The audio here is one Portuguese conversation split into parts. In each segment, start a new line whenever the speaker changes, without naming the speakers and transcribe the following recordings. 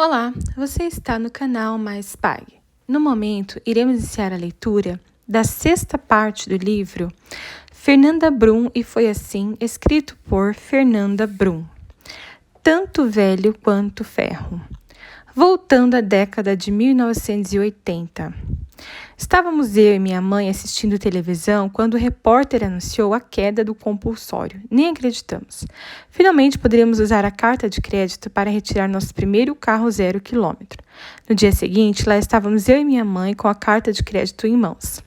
Olá, você está no canal Mais Pague. No momento, iremos iniciar a leitura da sexta parte do livro Fernanda Brum e Foi Assim, escrito por Fernanda Brum. Tanto velho quanto ferro. Voltando à década de 1980. Estávamos eu e minha mãe assistindo televisão quando o repórter anunciou a queda do compulsório. Nem acreditamos. Finalmente poderíamos usar a carta de crédito para retirar nosso primeiro carro 0 quilômetro. No dia seguinte, lá estávamos eu e minha mãe com a carta de crédito em mãos.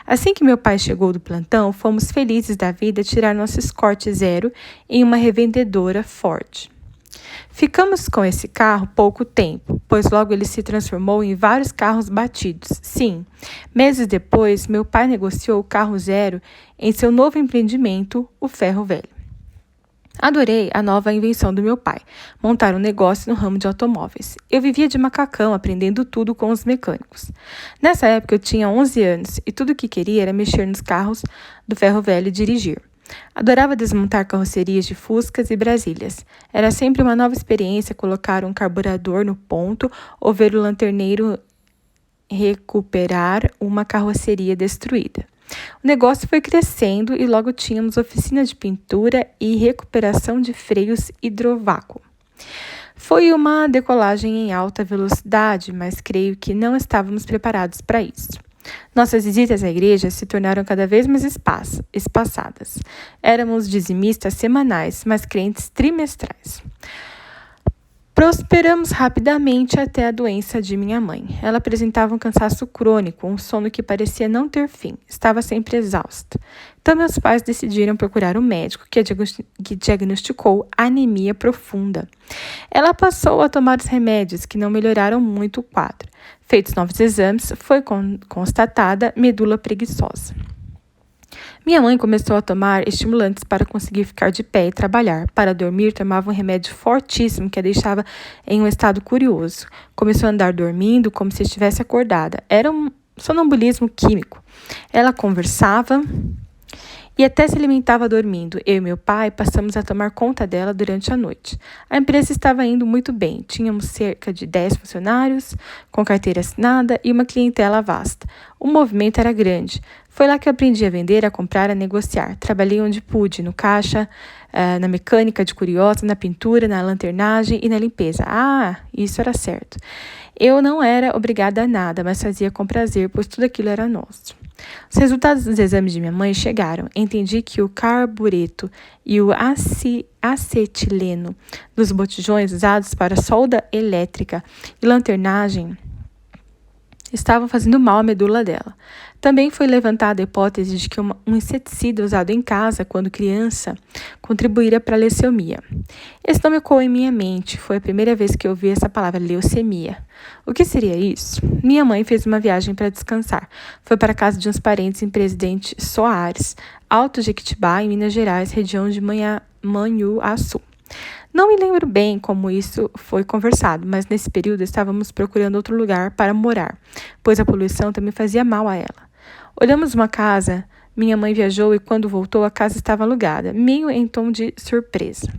Assim que meu pai chegou do plantão, fomos felizes da vida tirar nosso Escort zero em uma revendedora Ford. Ficamos com esse carro pouco tempo, pois logo ele se transformou em vários carros batidos. Sim, meses depois, meu pai negociou o carro zero em seu novo empreendimento, o Ferro Velho. Adorei a nova invenção do meu pai, montar um negócio no ramo de automóveis. Eu vivia de macacão, aprendendo tudo com os mecânicos. Nessa época eu tinha 11 anos e tudo o que queria era mexer nos carros do Ferro Velho e dirigir. Adorava desmontar carrocerias de Fuscas e Brasílias. Era sempre uma nova experiência colocar um carburador no ponto ou ver o lanterneiro recuperar uma carroceria destruída. O negócio foi crescendo e logo tínhamos oficina de pintura e recuperação de freios hidrovácuo. Foi uma decolagem em alta velocidade, mas creio que não estávamos preparados para isso. Nossas visitas à igreja se tornaram cada vez mais espaçadas. Éramos dizimistas semanais, mas crentes trimestrais. Prosperamos rapidamente até a doença de minha mãe. Ela apresentava um cansaço crônico, um sono que parecia não ter fim. Estava sempre exausta. Então, meus pais decidiram procurar um médico que diagnosticou anemia profunda. Ela passou a tomar os remédios, que não melhoraram muito o quadro. Feitos novos exames, foi constatada medula preguiçosa. Minha mãe começou a tomar estimulantes para conseguir ficar de pé e trabalhar. Para dormir, tomava um remédio fortíssimo que a deixava em um estado curioso. Começou a andar dormindo como se estivesse acordada. Era um sonambulismo químico. Ela conversava e até se alimentava dormindo. Eu e meu pai passamos a tomar conta dela durante a noite. A empresa estava indo muito bem. Tínhamos cerca de 10 funcionários, com carteira assinada e uma clientela vasta. O movimento era grande. Foi lá que eu aprendi a vender, a comprar, a negociar. Trabalhei onde pude, no caixa, na mecânica de curiosa, na pintura, na lanternagem e na limpeza. Isso era certo. Eu não era obrigada a nada, mas fazia com prazer, pois tudo aquilo era nosso. Os resultados dos exames de minha mãe chegaram. Entendi que o carbureto e o acetileno dos botijões usados para solda elétrica e lanternagem estavam fazendo mal à medula dela. Também foi levantada a hipótese de que um inseticida usado em casa quando criança contribuíra para a leucemia. Esse nome ecoou em minha mente. Foi a primeira vez que eu ouvi essa palavra, leucemia. O que seria isso? Minha mãe fez uma viagem para descansar. Foi para a casa de uns parentes em Presidente Soares, Alto Jequitibá, em Minas Gerais, região de Manhuaçu. Não me lembro bem como isso foi conversado, mas nesse período estávamos procurando outro lugar para morar, pois a poluição também fazia mal a ela. Olhamos uma casa, minha mãe viajou e quando voltou a casa estava alugada, meio em tom de surpresa.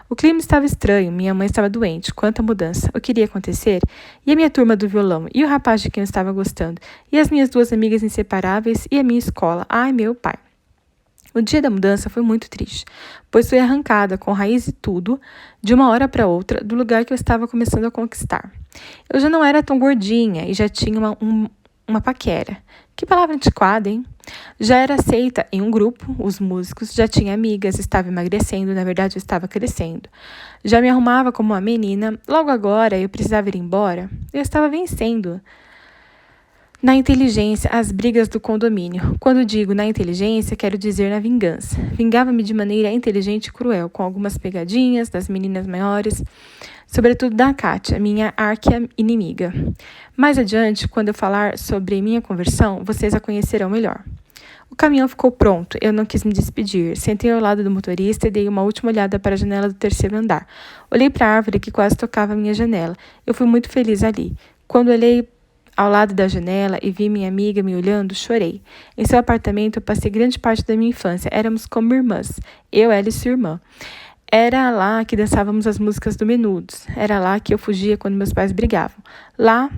O clima estava estranho, minha mãe estava doente, quanta mudança, o que iria acontecer? E a minha turma do violão, e o rapaz de quem eu estava gostando, e as minhas duas amigas inseparáveis, e a minha escola, meu pai. O dia da mudança foi muito triste, pois fui arrancada, com raiz e tudo, de uma hora para outra, do lugar que eu estava começando a conquistar. Eu já não era tão gordinha e já tinha uma paquera. Que palavra antiquada, hein? Já era aceita em um grupo, os músicos, já tinha amigas, estava emagrecendo, na verdade eu estava crescendo. Já me arrumava como uma menina, logo agora eu precisava ir embora. Eu estava vencendo na inteligência as brigas do condomínio. Quando digo na inteligência, quero dizer na vingança. Vingava-me de maneira inteligente e cruel, com algumas pegadinhas das meninas maiores, sobretudo da Kátia, minha arqui-inimiga. Mais adiante, quando eu falar sobre minha conversão, vocês a conhecerão melhor. O caminhão ficou pronto, eu não quis me despedir. Sentei ao lado do motorista e dei uma última olhada para a janela do terceiro andar. Olhei para a árvore que quase tocava a minha janela. Eu fui muito feliz ali. Quando olhei ao lado da janela e vi minha amiga me olhando, chorei. Em seu apartamento eu passei grande parte da minha infância. Éramos como irmãs, eu, ela e sua irmã. Era lá que dançávamos as músicas do Menudos. Era lá que eu fugia quando meus pais brigavam. Lá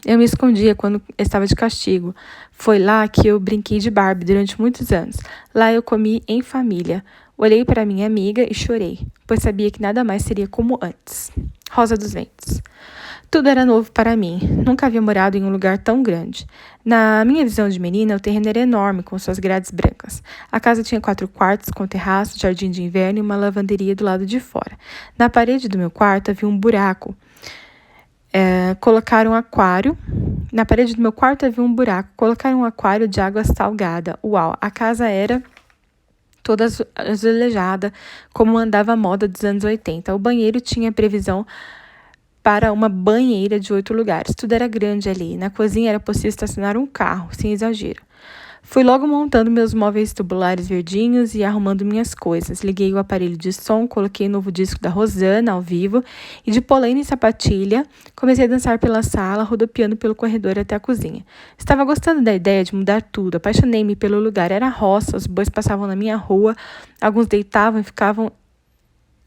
eu me escondia quando estava de castigo. Foi lá que eu brinquei de Barbie durante muitos anos. Lá eu comi em família. Olhei para minha amiga e chorei, pois sabia que nada mais seria como antes. Rosa dos Ventos. Tudo era novo para mim. Nunca havia morado em um lugar tão grande. Na minha visão de menina, o terreno era enorme, com suas grades brancas. A casa tinha 4 quartos, com terraço, jardim de inverno e uma lavanderia do lado de fora. Na parede do meu quarto havia um buraco. Colocaram um aquário. Na parede do meu quarto havia um buraco. Colocaram um aquário de água salgada. Uau! A casa era toda azulejada, como andava a moda dos anos 80. O banheiro tinha previsão para uma banheira de 8 lugares. Tudo era grande ali. Na cozinha era possível estacionar um carro, sem exagero. Fui logo montando meus móveis tubulares verdinhos e arrumando minhas coisas. Liguei o aparelho de som, coloquei o novo disco da Rosana ao vivo e de polaina e sapatilha, comecei a dançar pela sala, rodopiando pelo corredor até a cozinha. Estava gostando da ideia de mudar tudo, apaixonei-me pelo lugar. Era roça, os bois passavam na minha rua, alguns deitavam e ficavam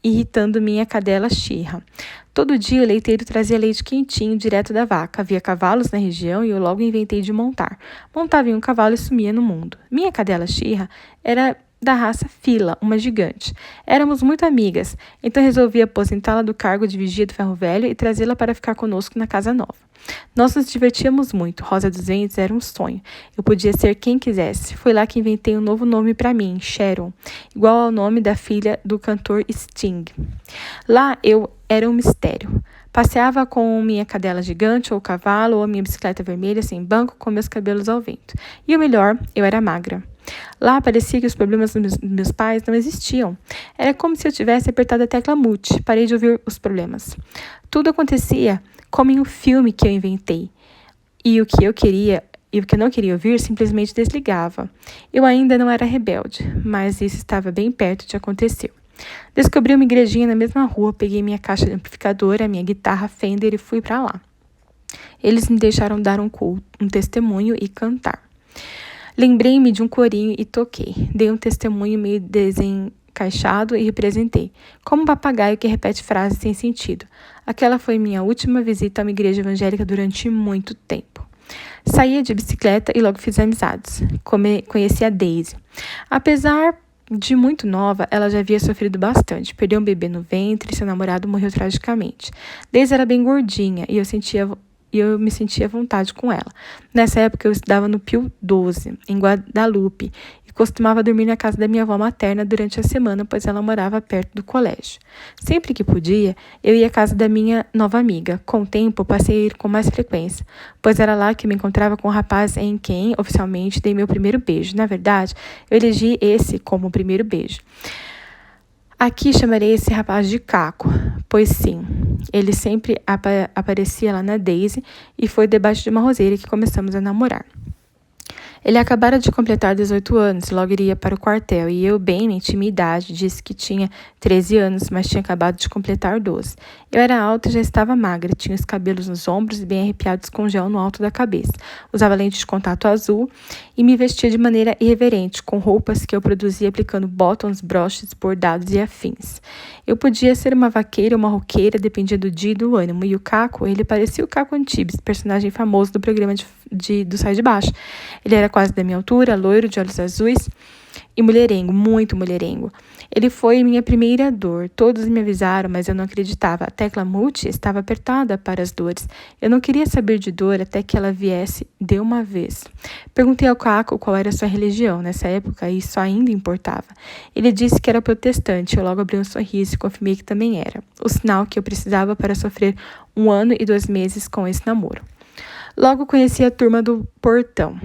irritando minha cadela Xirra. Todo dia o leiteiro trazia leite quentinho direto da vaca. Havia cavalos na região e eu logo inventei de montar. Montava em um cavalo e sumia no mundo. Minha cadela Xirra era da raça Fila, uma gigante. Éramos muito amigas, então resolvi aposentá-la do cargo de vigia do ferro velho e trazê-la para ficar conosco na casa nova. Nós nos divertíamos muito. Rosa dos Ventos era um sonho. Eu podia ser quem quisesse. Foi lá que inventei um novo nome para mim, Sharon, igual ao nome da filha do cantor Sting. Lá eu era um mistério. Passeava com minha cadela gigante ou cavalo ou a minha bicicleta vermelha sem banco com meus cabelos ao vento. E o melhor, eu era magra. Lá parecia que os problemas dos meus pais não existiam. Era como se eu tivesse apertado a tecla mute. Parei de ouvir os problemas. Tudo acontecia como em um filme que eu inventei. E o que eu queria e o que eu não queria ouvir simplesmente desligava. Eu ainda não era rebelde, mas isso estava bem perto de acontecer. Descobri uma igrejinha na mesma rua, peguei minha caixa de amplificador, minha guitarra Fender e fui para lá. Eles me deixaram dar um culto, um testemunho e cantar. Lembrei-me de um corinho e toquei. Dei um testemunho meio desencaixado e representei, como um papagaio que repete frases sem sentido. Aquela foi minha última visita a uma igreja evangélica durante muito tempo. Saía de bicicleta e logo fiz amizades. Conheci a Daisy. Apesar de muito nova, ela já havia sofrido bastante. Perdeu um bebê no ventre e seu namorado morreu tragicamente. Daisy era bem gordinha e eu me sentia à vontade com ela. Nessa época, eu estudava no Pio 12, em Guadalupe, e costumava dormir na casa da minha avó materna durante a semana, pois ela morava perto do colégio. Sempre que podia, eu ia à casa da minha nova amiga. Com o tempo, passei a ir com mais frequência, pois era lá que me encontrava com o rapaz em quem, oficialmente, dei meu primeiro beijo. Na verdade, eu elegi esse como o primeiro beijo. Aqui chamarei esse rapaz de Caco, pois sim, ele sempre aparecia lá na Daisy e foi debaixo de uma roseira que começamos a namorar. Ele acabara de completar 18 anos, logo iria para o quartel, e eu, bem na intimidade, disse que tinha 13 anos, mas tinha acabado de completar 12. Eu era alta e já estava magra, tinha os cabelos nos ombros e bem arrepiados com gel no alto da cabeça. Usava lente de contato azul e me vestia de maneira irreverente, com roupas que eu produzia aplicando botões, broches, bordados e afins. Eu podia ser uma vaqueira ou uma roqueira, dependia do dia e do ânimo, e o Caco, ele parecia o Caco Antibes, personagem famoso do programa do Sai de Baixo. Ele era quase da minha altura, loiro, de olhos azuis e mulherengo, muito mulherengo. Ele foi minha primeira dor. Todos me avisaram, mas eu não acreditava. A tecla mute estava apertada para as dores. Eu não queria saber de dor até que ela viesse de uma vez. Perguntei ao Caco qual era a sua religião. Nessa época, isso ainda importava. Ele disse que era protestante. Eu logo abri um sorriso e confirmei que também era. O sinal que eu precisava para sofrer 1 ano e 2 meses com esse namoro. Logo conheci a turma do portão.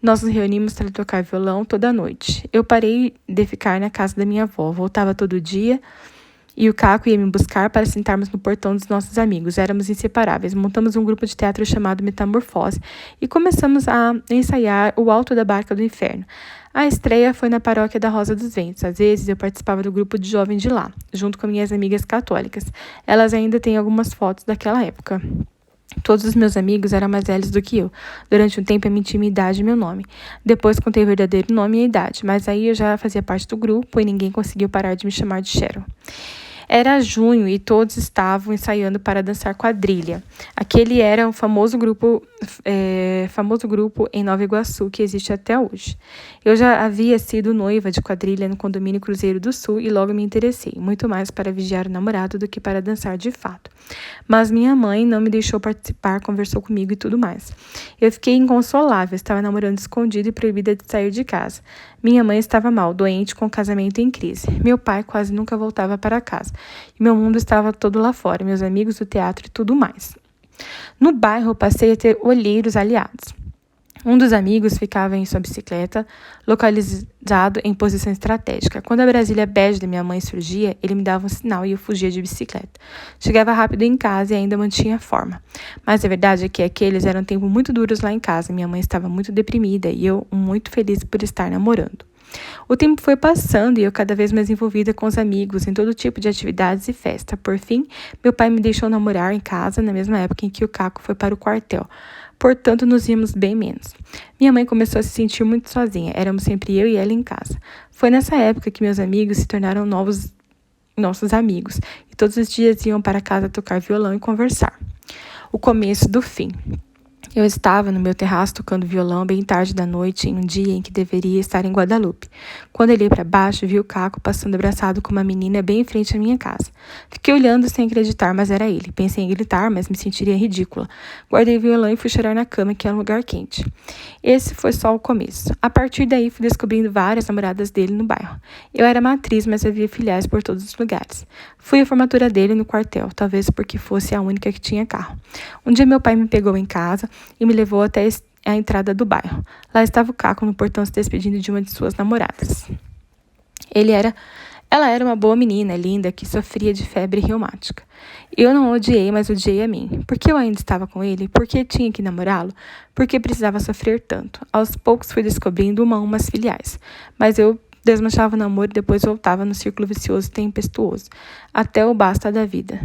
Nós nos reunimos para tocar violão toda noite. Eu parei de ficar na casa da minha avó. Voltava todo dia e o Caco ia me buscar para sentarmos no portão dos nossos amigos. Éramos inseparáveis. Montamos um grupo de teatro chamado Metamorfose e começamos a ensaiar O Alto da Barca do Inferno. A estreia foi na paróquia da Rosa dos Ventos. Às vezes eu participava do grupo de jovens de lá, junto com minhas amigas católicas. Elas ainda têm algumas fotos daquela época. Todos os meus amigos eram mais velhos do que eu. Durante um tempo eu menti minha idade e meu nome. Depois contei o verdadeiro nome e a idade, mas aí eu já fazia parte do grupo e ninguém conseguiu parar de me chamar de Cheryl. Era junho e todos estavam ensaiando para dançar quadrilha. Aquele era um famoso grupo em Nova Iguaçu que existe até hoje. Eu já havia sido noiva de quadrilha no condomínio Cruzeiro do Sul e logo me interessei, muito mais para vigiar o namorado do que para dançar de fato. Mas minha mãe não me deixou participar, conversou comigo e tudo mais. Eu fiquei inconsolável, estava namorando escondido e proibida de sair de casa. Minha mãe estava mal, doente, com o casamento em crise. Meu pai quase nunca voltava para casa. E meu mundo estava todo lá fora, meus amigos do teatro e tudo mais. No bairro, eu passei a ter olheiros aliados. Um dos amigos ficava em sua bicicleta, localizado em posição estratégica. Quando a Brasília bege da minha mãe surgia, ele me dava um sinal e eu fugia de bicicleta. Chegava rápido em casa e ainda mantinha a forma. Mas a verdade é que aqueles eram tempos muito duros lá em casa. Minha mãe estava muito deprimida e eu muito feliz por estar namorando. O tempo foi passando e eu cada vez mais envolvida com os amigos em todo tipo de atividades e festa. Por fim, meu pai me deixou namorar em casa na mesma época em que o Caco foi para o quartel. Portanto, nos íamos bem menos. Minha mãe começou a se sentir muito sozinha. Éramos sempre eu e ela em casa. Foi nessa época que meus amigos se tornaram nossos amigos e todos os dias iam para casa tocar violão e conversar. O começo do fim. Eu estava no meu terraço tocando violão bem tarde da noite, em um dia em que deveria estar em Guadalupe. Quando olhei para baixo, vi o Caco passando abraçado com uma menina bem em frente à minha casa. Fiquei olhando sem acreditar, mas era ele. Pensei em gritar, mas me sentiria ridícula. Guardei o violão e fui chorar na cama, que era um lugar quente. Esse foi só o começo. A partir daí, fui descobrindo várias namoradas dele no bairro. Eu era uma atriz, mas havia filiais por todos os lugares. Fui à formatura dele no quartel, talvez porque fosse a única que tinha carro. Um dia meu pai me pegou em casa e me levou até a entrada do bairro. Lá estava o Caco no portão se despedindo de uma de suas namoradas. Ela era uma boa menina, linda, que sofria de febre reumática. Eu não odiei, mas odiei a mim. Por que eu ainda estava com ele? Por que tinha que namorá-lo? Por que precisava sofrer tanto? Aos poucos fui descobrindo umas filiais. Mas eu desmanchava o namoro e depois voltava no círculo vicioso e tempestuoso, até o basta da vida.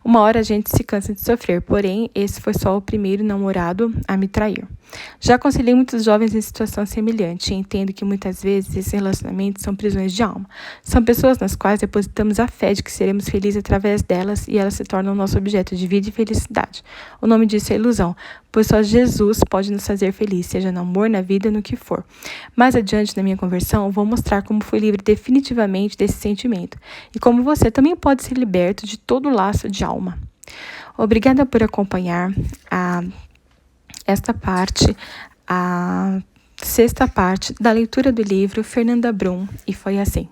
Uma hora a gente se cansa de sofrer, porém, esse foi só o primeiro namorado a me trair. Já aconselhei muitos jovens em situação semelhante e entendo que muitas vezes esses relacionamentos são prisões de alma. São pessoas nas quais depositamos a fé de que seremos felizes através delas e elas se tornam nosso objeto de vida e felicidade. O nome disso é ilusão, pois só Jesus pode nos fazer felizes, seja no amor, na vida, no que for. Mais adiante na minha conversão, vou mostrar como fui livre definitivamente desse sentimento e como você também pode ser liberto de todo laço de alma. Obrigada por acompanhar esta parte, a sexta parte da leitura do livro Fernanda Brum, e foi assim.